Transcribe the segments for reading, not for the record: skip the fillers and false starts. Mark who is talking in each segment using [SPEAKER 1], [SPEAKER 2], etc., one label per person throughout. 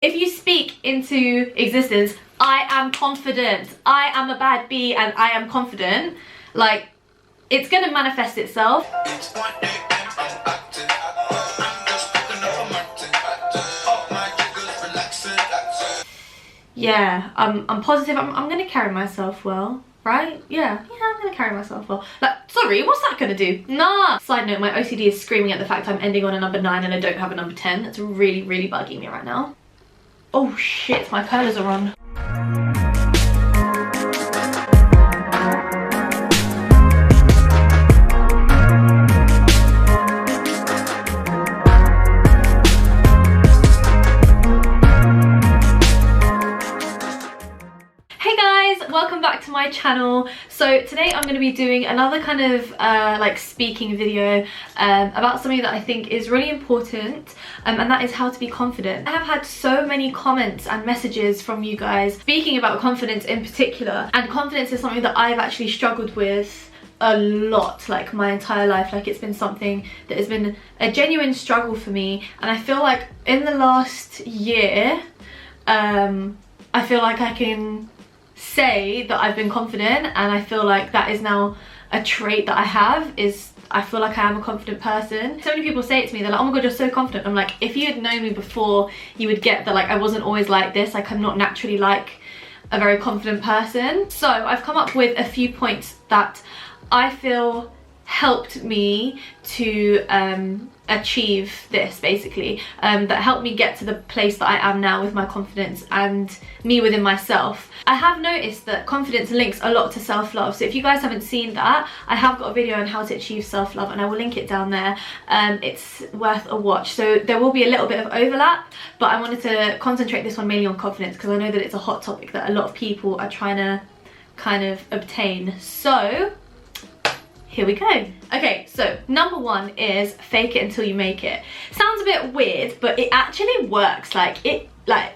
[SPEAKER 1] If you speak into existence, I am confident, I am a bad bee and I am confident, like, it's gonna manifest itself. Yeah, I'm positive I'm gonna carry myself well, right? Yeah, I'm gonna carry myself well. Like, sorry, what's that gonna do? Nah! Side note, my OCD is screaming at the fact I'm ending on a number 9 and I don't have a number 10. That's really, really bugging me right now. Oh shit, my curlers are on. Welcome back to my channel. So today I'm going to be doing another kind of like speaking video about something that I think is really important, and that is how to be confident. I have had so many comments and messages from you guys speaking about confidence in particular, and confidence is something that I've actually struggled with a lot, like my entire life. Like, it's been something that has been a genuine struggle for me, and I feel like in the last year I feel like I can say that I've been confident, and I feel like that is now a trait that I have. Is I feel like I am a confident person. So many people say it to me, they're like, oh my god, you're so confident. I'm like, if you had known me before, you would get that, like, I wasn't always like this. Like, I'm not naturally like a very confident person. So I've come up with a few points that I feel helped me to achieve this, basically, that helped me get to the place that I am now with my confidence and me within myself. I have noticed that confidence links a lot to self-love, so if you guys haven't seen that, I have got a video on how to achieve self-love and I will link it down there. It's worth a watch. So there will be a little bit of overlap, but I wanted to concentrate this one mainly on confidence because I know that it's a hot topic that a lot of people are trying to kind of obtain. So here we go. Okay, so number 1 is fake it until you make it. Sounds a bit weird, but it actually works.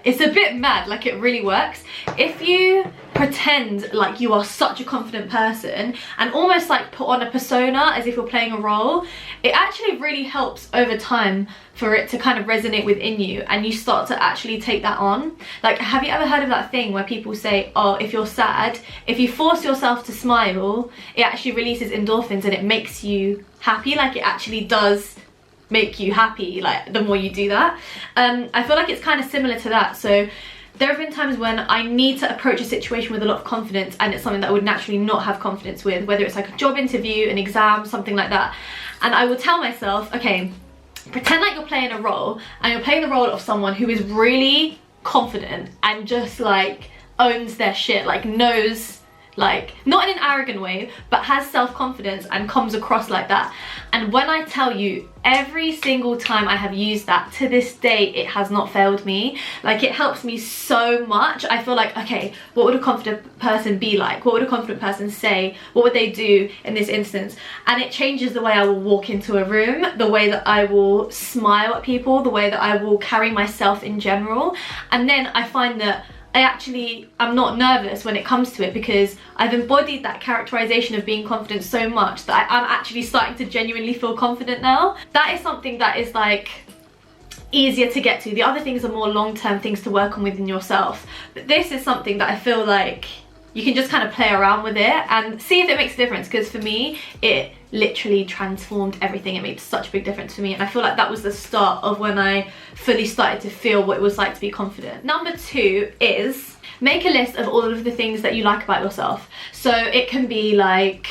[SPEAKER 1] It's a bit mad, like, it really works. If you pretend like you are such a confident person and almost like put on a persona as if you're playing a role, it actually really helps over time for it to kind of resonate within you, and you start to actually take that on. Like, have you ever heard of that thing where people say, oh, if you're sad, if you force yourself to smile, it actually releases endorphins and it makes you happy? Like, it actually does make you happy, like, the more you do that. I feel like it's kind of similar to that. So there have been times when I need to approach a situation with a lot of confidence, and it's something that I would naturally not have confidence with, whether it's like a job interview, an exam, something like that. And I will tell myself, okay, pretend like you're playing a role, and you're playing the role of someone who is really confident and just like owns their shit, like knows, like, not in an arrogant way, but has self-confidence and comes across like that. And when I tell you, every single time I have used that, to this day, it has not failed me. Like, it helps me so much. I feel like, okay, what would a confident person be like? What would a confident person say? What would they do in this instance? And it changes the way I will walk into a room, the way that I will smile at people, the way that I will carry myself in general. And then I find that I'm not nervous when it comes to it, because I've embodied that characterization of being confident so much that I'm actually starting to genuinely feel confident now. That is something that is like easier to get to. The other things are more long-term things to work on within yourself, but this is something that I feel like you can just kind of play around with it and see if it makes a difference, because for me, it literally transformed everything. It made such a big difference for me, and I feel like that was the start of when I fully started to feel what it was like to be confident. Number 2 is make a list of all of the things that you like about yourself. So it can be like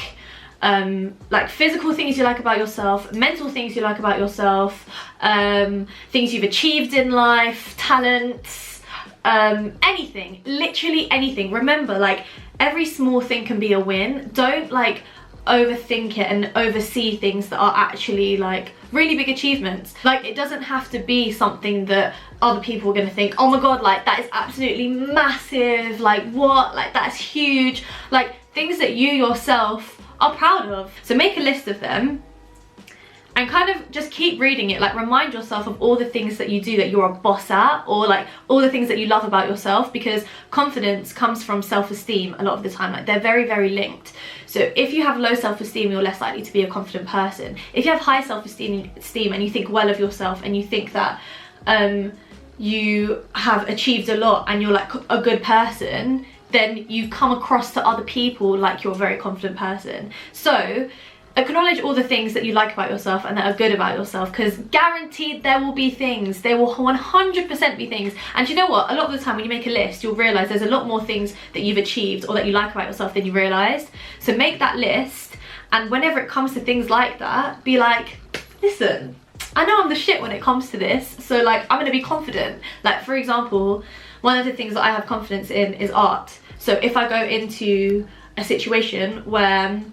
[SPEAKER 1] physical things you like about yourself, mental things you like about yourself, things you've achieved in life, talents, anything, literally anything. Remember, like, every small thing can be a win. Don't like overthink it and oversee things that are actually like really big achievements. Like, it doesn't have to be something that other people are going to think, oh my god, like, that is absolutely massive, like, what, like, that's huge. Like, things that you yourself are proud of. So make a list of them and kind of just keep reading it. Like, remind yourself of all the things that you do that you're a boss at, or like all the things that you love about yourself, because confidence comes from self-esteem a lot of the time. Like, they're very, very linked. So if you have low self-esteem, you're less likely to be a confident person. If you have high self-esteem and you think well of yourself, and you think that you have achieved a lot and you're like a good person, then you come across to other people like you're a very confident person. So acknowledge all the things that you like about yourself and that are good about yourself, because guaranteed there will be things, there will 100% be things. And you know what, a lot of the time when you make a list, you'll realize there's a lot more things that you've achieved or that you like about yourself than you realized. So make that list, and whenever it comes to things like that, be like, listen, I know I'm the shit when it comes to this, so like I'm gonna be confident. Like for example, one of the things that I have confidence in is art. So if I go into a situation where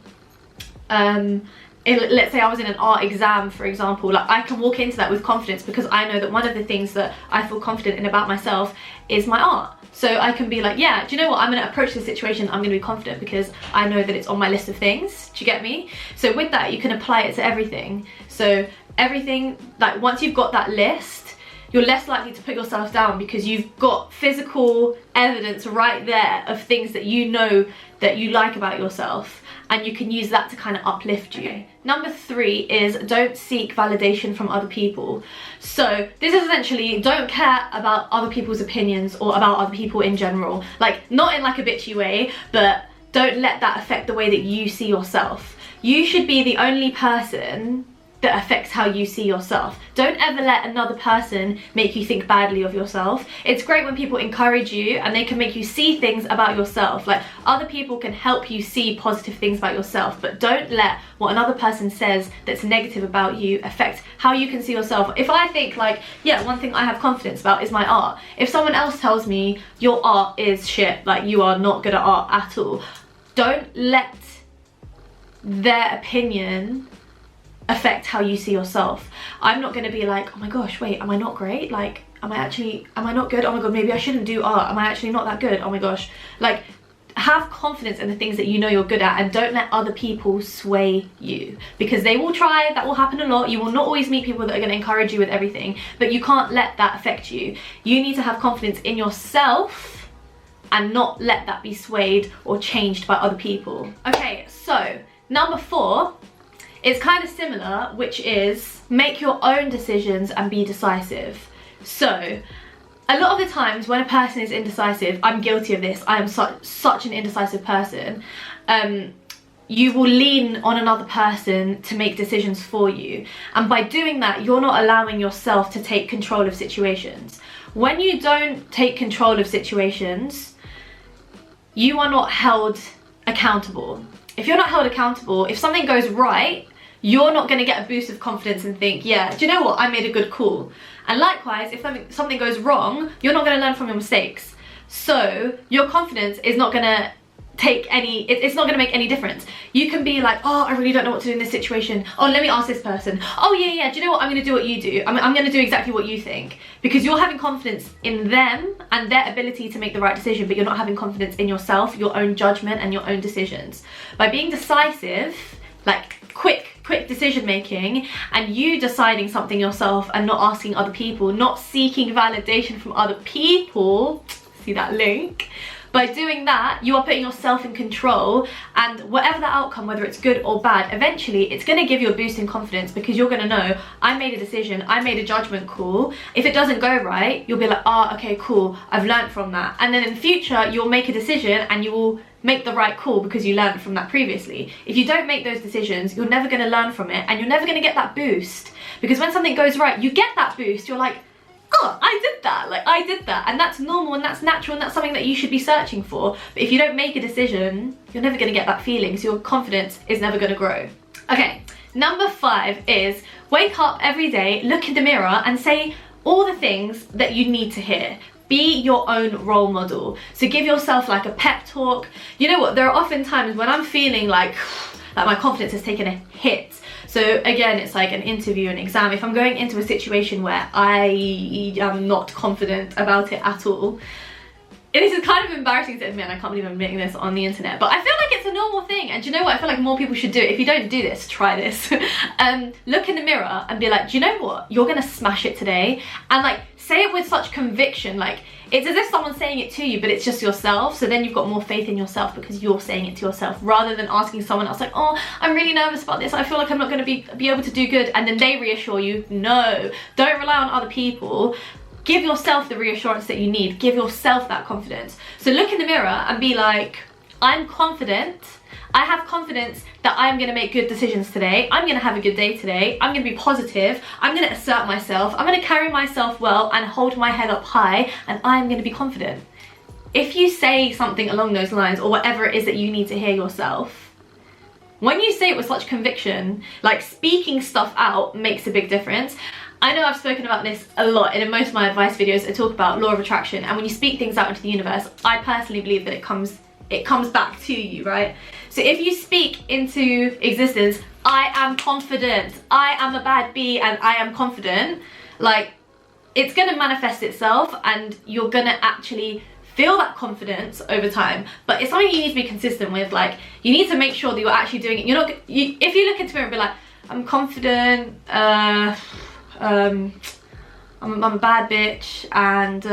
[SPEAKER 1] let's say I was in an art exam, for example, like I can walk into that with confidence because I know that one of the things that I feel confident in about myself is my art. So I can be like, yeah, do you know what, I'm going to approach this situation, I'm going to be confident because I know that it's on my list of things. Do you get me? So with that, you can apply it to everything. So everything, like once you've got that list, you're less likely to put yourself down because you've got physical evidence right there of things that you know that you like about yourself, and you can use that to kind of uplift you. Okay. Number 3 is don't seek validation from other people. So this is essentially don't care about other people's opinions or about other people in general. Like not in like a bitchy way, but don't let that affect the way that you see yourself. You should be the only person that affects how you see yourself. Don't ever let another person make you think badly of yourself. It's great when people encourage you and they can make you see things about yourself. Like other people can help you see positive things about yourself, but don't let what another person says that's negative about you affect how you can see yourself. If I think like, yeah, one thing I have confidence about is my art. If someone else tells me your art is shit, like you are not good at art at all, don't let their opinion affect how you see yourself. I'm not going to be like, oh my gosh, wait, am I not great? Like, am I not good? Oh my god, maybe I shouldn't do art. Am I actually not that good? Oh my gosh. Like, have confidence in the things that you know you're good at, and don't let other people sway you, because they will try. That will happen a lot. You will not always meet people that are going to encourage you with everything, but you can't let that affect you. You need to have confidence in yourself and not let that be swayed or changed by other people. Okay, so number 4, it's kind of similar, which is make your own decisions and be decisive. So a lot of the times when a person is indecisive, I'm guilty of this, I am such an indecisive person, you will lean on another person to make decisions for you, and by doing that you're not allowing yourself to take control of situations. When you don't take control of situations, you are not held accountable. If you're not held accountable, if something goes right, you're not going to get a boost of confidence and think, yeah, do you know what, I made a good call. And likewise, if something goes wrong, you're not going to learn from your mistakes. So your confidence is not going to it's not going to make any difference. You can be like, oh, I really don't know what to do in this situation. Oh, let me ask this person. Oh yeah, do you know what, I'm going to do what you do. I'm going to do exactly what you think. Because you're having confidence in them and their ability to make the right decision, but you're not having confidence in yourself, your own judgment and your own decisions. By being decisive, like quick decision making, and you deciding something yourself and not asking other people, not seeking validation from other people, see that link? By doing that, you are putting yourself in control, and whatever the outcome, whether it's good or bad, eventually it's going to give you a boost in confidence, because you're going to know, I made a decision, I made a judgment call. If it doesn't go right, you'll be like, oh, okay, cool, I've learned from that. And then in the future, you'll make a decision and you will make the right call because you learned from that previously. If you don't make those decisions, you're never going to learn from it, and you're never going to get that boost, because when something goes right, you get that boost. You're like, oh, I did that, like I did that, and that's normal and that's natural and that's something that you should be searching for. But if you don't make a decision, you're never going to get that feeling, so your confidence is never going to grow. Okay, number 5 is wake up every day, look in the mirror and say all the things that you need to hear. Be your own role model. So give yourself like a pep talk. You know what, there are often times when I'm feeling like my confidence has taken a hit. So again, it's like an interview, an exam. If I'm going into a situation where I am not confident about it at all, this is kind of embarrassing to admit, and I can't believe I'm admitting this on the internet, but I feel like it's a normal thing. And do you know what? I feel like more people should do it. If you don't do this, try this. Look in the mirror and be like, do you know what? You're gonna smash it today. And like, say it with such conviction. Like, it's as if someone's saying it to you, but it's just yourself. So then you've got more faith in yourself because you're saying it to yourself, rather than asking someone else like, oh, I'm really nervous about this, I feel like I'm not gonna be able to do good. And then they reassure you. No, don't rely on other people. give yourself the reassurance that you need. Give yourself that confidence. So look in the mirror and be like, I'm confident. I have confidence that I'm going to make good decisions today. I'm going to have a good day today. I'm going to be positive. I'm going to assert myself. I'm going to carry myself well and hold my head up high, and I'm going to be confident. If you say something along those lines, or whatever it is that you need to hear yourself, when you say it with such conviction, like speaking stuff out makes a big difference. I know I've spoken about this a lot, and in most of my advice videos I talk about law of attraction, and when you speak things out into the universe, I personally believe that it comes back to you, right? So if you speak into existence, I am confident, I am a bad bee and I am confident, like, it's gonna manifest itself and you're gonna actually feel that confidence over time. But it's something you need to be consistent with. Like, you need to make sure that you're actually doing it. If you look into it and be like, I'm confident, I'm a bad bitch, and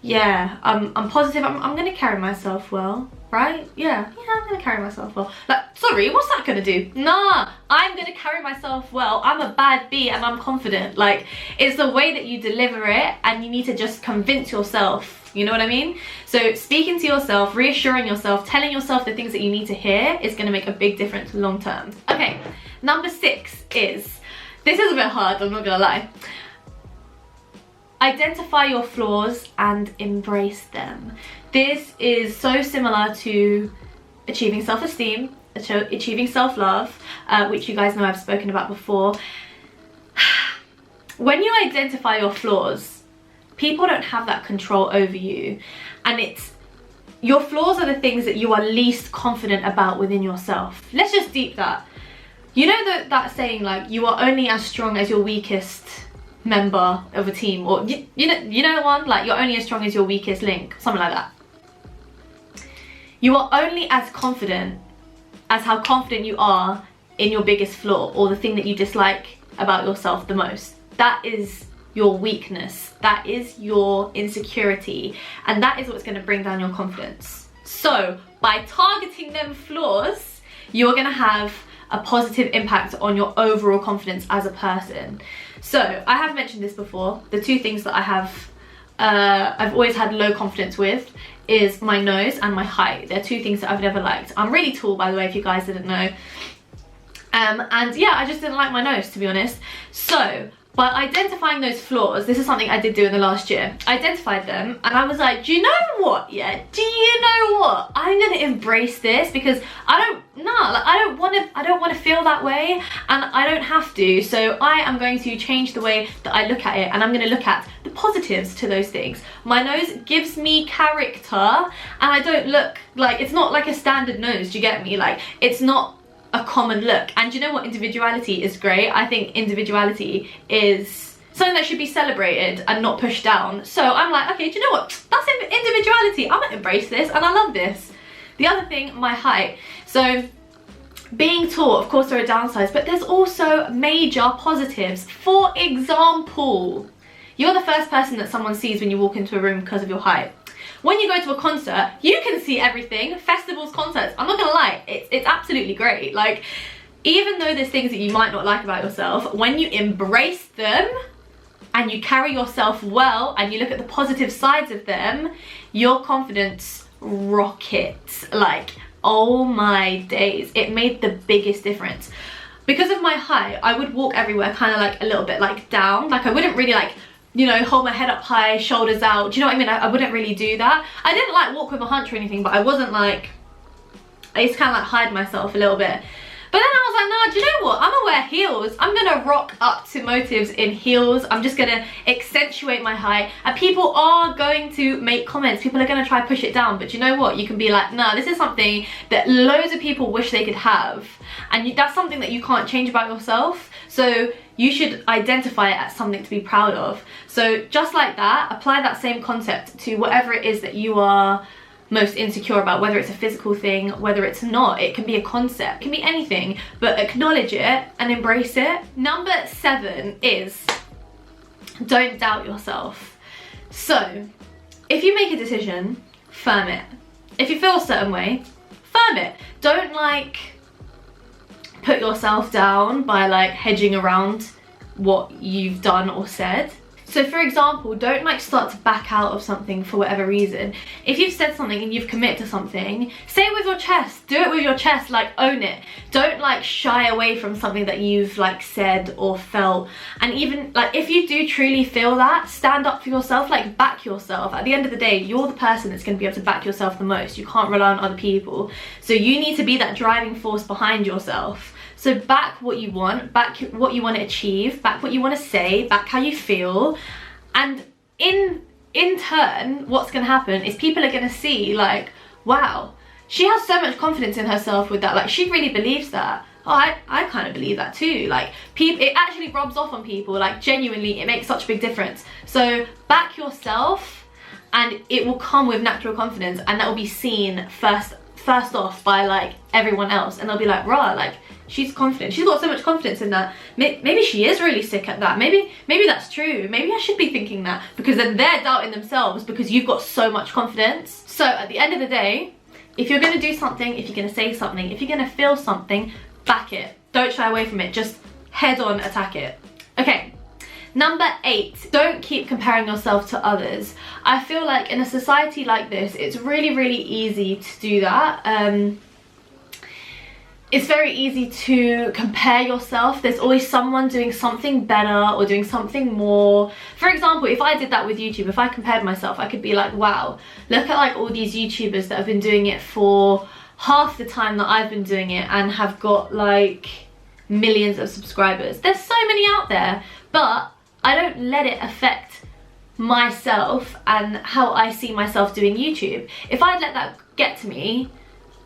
[SPEAKER 1] yeah, I'm positive, I'm gonna carry myself well, right? Yeah, I'm gonna carry myself well. Like, sorry, what's that gonna do? Nah, I'm gonna carry myself well. I'm a bad bee and I'm confident. Like, it's the way that you deliver it, and you need to just convince yourself, you know what I mean? So speaking to yourself, reassuring yourself, telling yourself the things that you need to hear is gonna make a big difference long term. Okay, number 6 is, this is a bit hard, I'm not gonna lie. Identify your flaws and embrace them. This is so similar to achieving self-esteem, achieving self-love, which you guys know I've spoken about before. When you identify your flaws, people don't have that control over you, and your flaws are the things that you are least confident about within yourself. Let's just deep that. You know that saying, like, you are only as strong as your weakest member of a team, or you know the one, like, you're only as strong as your weakest link, something like that. You are only as confident as how confident you are in your biggest flaw, or the thing that you dislike about yourself the most. That is your weakness, that is your insecurity, and that is what's going to bring down your confidence. So by targeting them flaws, you're going to have a positive impact on your overall confidence as a person. So I have mentioned this before, the 2 things that I've always had low confidence with is my nose and my height. They're 2 things that I've never liked. I'm really tall, by the way, if you guys didn't know. And yeah, I just didn't like my nose, to be honest. So by identifying those flaws, this is something I did do in the last year. I identified them and I was like, do you know what? Yeah, do you know what? I'm gonna embrace this, because I don't want to feel that way, and I don't have to. So I am going to change the way that I look at it, and I'm going to look at the positives to those things. My nose gives me character, and I don't look like, it's not like a standard nose, do you get me? Like, it's not a common look. And you know what? Individuality is great. I think individuality is something that should be celebrated and not pushed down. So I'm like, okay, do you know what? That's individuality. I'm gonna embrace this, and I love this. The other thing, my height. So being tall, of course, there are downsides, but there's also major positives. For example, you're the first person that someone sees when you walk into a room because of your height. When you go to a concert, you can see everything. Festivals, concerts, I'm not gonna lie, it's absolutely great. Like, even though there's things that you might not like about yourself, when you embrace them and you carry yourself well and you look at the positive sides of them, your confidence rockets. Like, oh my days, it made the biggest difference. Because of my height, I would walk everywhere kind of like a little bit like down. Like, I wouldn't really like, you know, hold my head up high, shoulders out. Do you know what I mean? I wouldn't really do that. I didn't like walk with a hunch or anything, but I wasn't like, I used to kind of like hide myself a little bit. But then I was like, nah, do you know what? I'm gonna wear heels. I'm gonna rock up to motives in heels. I'm just gonna accentuate my height. And people are going to make comments. People are gonna try to push it down. But you know what? You can be like, nah, this is something that loads of people wish they could have. And that's something that you can't change about yourself. So you should identify it as something to be proud of. So just like that, apply that same concept to whatever it is that you are most insecure about, whether it's a physical thing, whether it's not. It can be a concept, it can be anything, but acknowledge it and embrace it. Number 7 is don't doubt yourself. So if you make a decision, firm it. If you feel a certain way, firm it. Don't like put yourself down by like hedging around what you've done or said. So for example, don't like start to back out of something for whatever reason. If you've said something and you've committed to something, say it with your chest, do it with your chest, like own it. Don't like shy away from something that you've like said or felt. And even like if you do truly feel that, stand up for yourself, like back yourself. At the end of the day, you're the person that's going to be able to back yourself the most. You can't rely on other people. So you need to be that driving force behind yourself. So back what you want, back what you want to achieve, back what you want to say, back how you feel. And in turn, what's going to happen is people are going to see like, wow, she has so much confidence in herself with that. Like she really believes that. Oh, I kind of believe that too. Like it actually rubs off on people. Like genuinely, it makes such a big difference. So back yourself and it will come with natural confidence, and that will be seen first off by like everyone else, and they'll be like, rah, like she's confident, she's got so much confidence in that. Maybe she is really sick at that. Maybe that's true. Maybe I should be thinking that, because then they're doubting themselves because you've got so much confidence. So at the end of the day, if you're going to do something, if you're going to say something, if you're going to feel something, back it. Don't shy away from it. Just head on attack it. Okay. Number 8, don't keep comparing yourself to others. I feel like in a society like this, it's really, really easy to do that. It's very easy to compare yourself. There's always someone doing something better or doing something more. For example, if I did that with YouTube, if I compared myself, I could be like, wow, look at like all these YouTubers that have been doing it for half the time that I've been doing it and have got like millions of subscribers. There's so many out there, but I don't let it affect myself and how I see myself doing YouTube. If I'd let that get to me,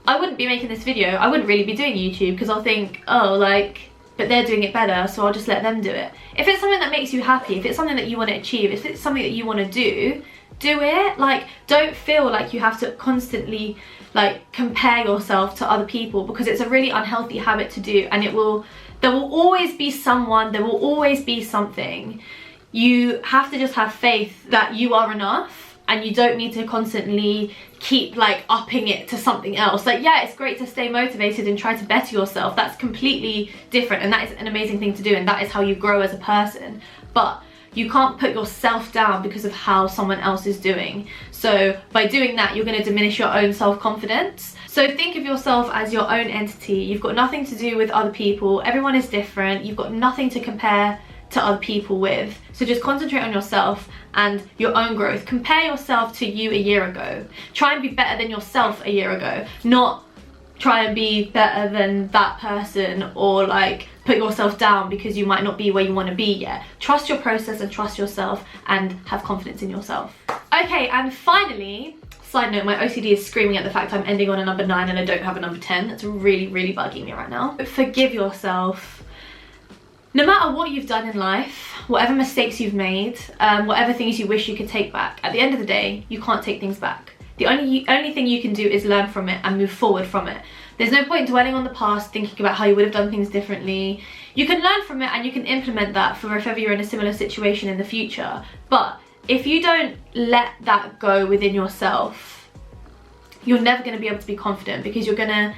[SPEAKER 1] I wouldn't be making this video. I wouldn't really be doing YouTube, because I'll think, oh, like, but they're doing it better, so I'll just let them do it. If it's something that makes you happy, if it's something that you want to achieve, if it's something that you want to do it. Like, don't feel like you have to constantly like compare yourself to other people, because it's a really unhealthy habit to do, and there will always be someone, there will always be something. You have to just have faith that you are enough, and you don't need to constantly keep like upping it to something else. Like, yeah, it's great to stay motivated and try to better yourself. That's completely different, and that is an amazing thing to do, and that is how you grow as a person. But you can't put yourself down because of how someone else is doing. So by doing that, you're going to diminish your own self-confidence. So think of yourself as your own entity. You've got nothing to do with other people. Everyone is different. You've got nothing to compare to other people with. So just concentrate on yourself and your own growth. Compare yourself to you a year ago. Try and be better than yourself a year ago, not try and be better than that person, or like put yourself down because you might not be where you want to be yet. Trust your process and trust yourself, and have confidence in yourself. Okay, and finally, side note, my OCD is screaming at the fact I'm ending on a number 9 and I don't have a number 10. That's really, really bugging me right now. But forgive yourself. No matter what you've done in life, whatever mistakes you've made, whatever things you wish you could take back, at the end of the day, you can't take things back. The only thing you can do is learn from it and move forward from it. There's no point dwelling on the past, thinking about how you would have done things differently. You can learn from it and you can implement that for if ever you're in a similar situation in the future. But if you don't let that go within yourself, you're never going to be able to be confident, because you're gonna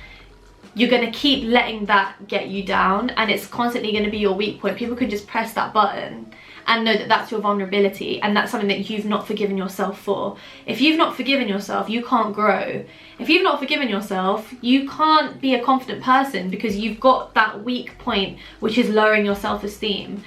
[SPEAKER 1] keep letting that get you down, and it's constantly going to be your weak point. People could just press that button and know that that's your vulnerability, and that's something that you've not forgiven yourself for. If you've not forgiven yourself, you can't grow. If you've not forgiven yourself, you can't be a confident person, because you've got that weak point, which is lowering your self-esteem.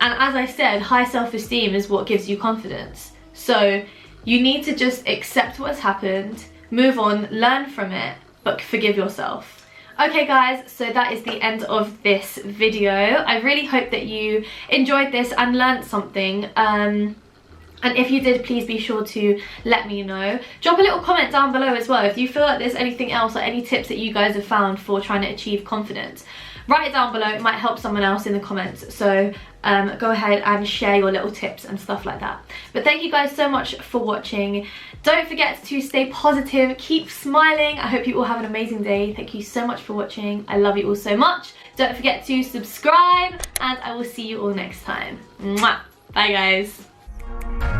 [SPEAKER 1] And as I said, high self-esteem is what gives you confidence. So you need to just accept what's happened, move on, learn from it, but forgive yourself. Okay guys, so that is the end of this video. I really hope that you enjoyed this and learned something. And if you did, please be sure to let me know. Drop a little comment down below as well if you feel like there's anything else or any tips that you guys have found for trying to achieve confidence. Write it down below, it might help someone else in the comments. So go ahead and share your little tips and stuff like that. But thank you guys so much for watching. Don't forget to stay positive, keep smiling. I hope you all have an amazing day. Thank you so much for watching. I love you all so much. Don't forget to subscribe, and I will see you all next time. Mwah! Bye guys.